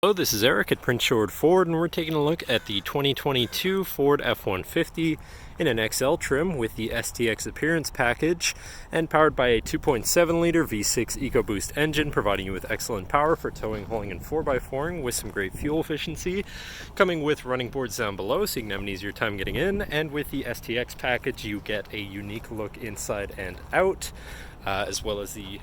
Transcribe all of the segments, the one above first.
Hello, this is Eric at Prince George Ford, and we're taking a look at the 2022 Ford F-150 in an XL trim with the STX Appearance Package and powered by a 2.7-liter V6 EcoBoost engine, providing you with excellent power for towing, hauling, and 4x4ing with some great fuel efficiency. Coming with running boards down below so you can have an easier time getting in, and with the STX package you get a unique look inside and out, as well as the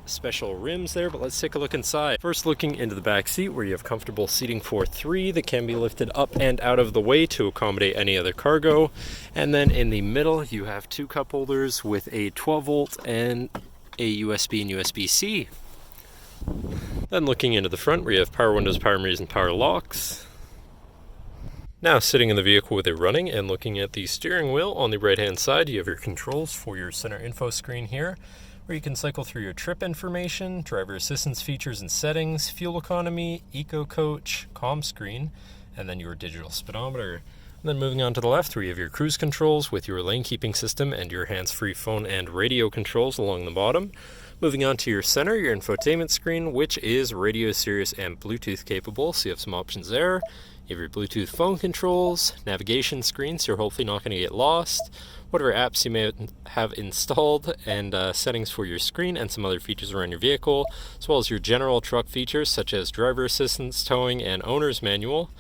special rims there. But let's take a look inside. First, looking into the back seat, where you have comfortable seating for three that can be lifted up and out of the way to accommodate any other cargo. And then in the middle you have two cup holders with a 12 volt and a USB and USB-C. Then looking into the front, where you have power windows, power mirrors, and power locks. Now sitting in the vehicle with it running and looking at the steering wheel, on the right hand side you have your controls for your center info screen here, where you can cycle through your trip information, driver assistance features and settings, fuel economy, eco coach, comm screen, and then your digital speedometer. And then moving on to the left, where you have your cruise controls with your lane keeping system and your hands-free phone and radio controls along the bottom. Moving on to your center, your infotainment screen, which is radio, Sirius, and Bluetooth capable, so you have some options there. You have your Bluetooth phone controls, navigation screen, so you're hopefully not going to get lost, whatever apps you may have installed, and settings for your screen and some other features around your vehicle, as well as your general truck features such as driver assistance, towing, and owner's manual.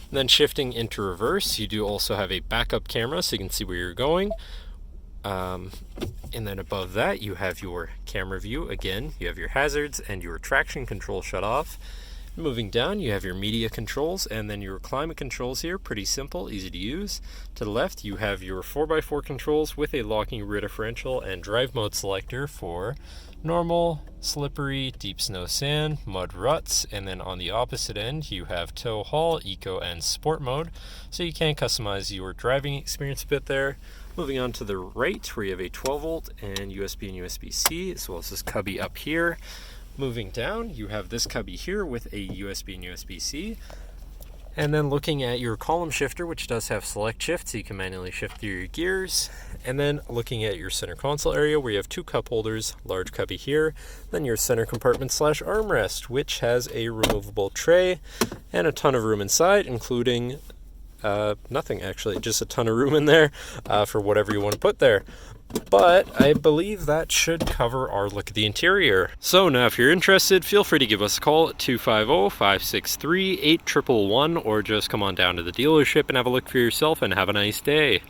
And then shifting into reverse, you do also have a backup camera so you can see where you're going. And then above that you have your camera view. Again, you have your hazards and your traction control shut off. Moving down, you have your media controls and then your climate controls here. Pretty simple, easy to use. To the left, you have your 4x4 controls with a locking rear differential and drive mode selector for normal, slippery, deep snow, sand, mud, ruts. And then on the opposite end, you have tow, haul, eco, and sport mode. So you can customize your driving experience a bit there. Moving on to the right, where you have a 12 volt and USB and USB-C, as well as this cubby up here. Moving down, you have this cubby here with a USB and USB-C. And then looking at your column shifter, which does have select shift, so you can manually shift through your gears. And then looking at your center console area, where you have two cup holders, large cubby here. Then your center compartment / armrest, which has a removable tray and a ton of room inside, including nothing actually, just a ton of room in there for whatever you want to put there. But I believe that should cover our look at the interior. So now if you're interested, feel free to give us a call at 250-563-8111, or just come on down to the dealership and have a look for yourself, and have a nice day.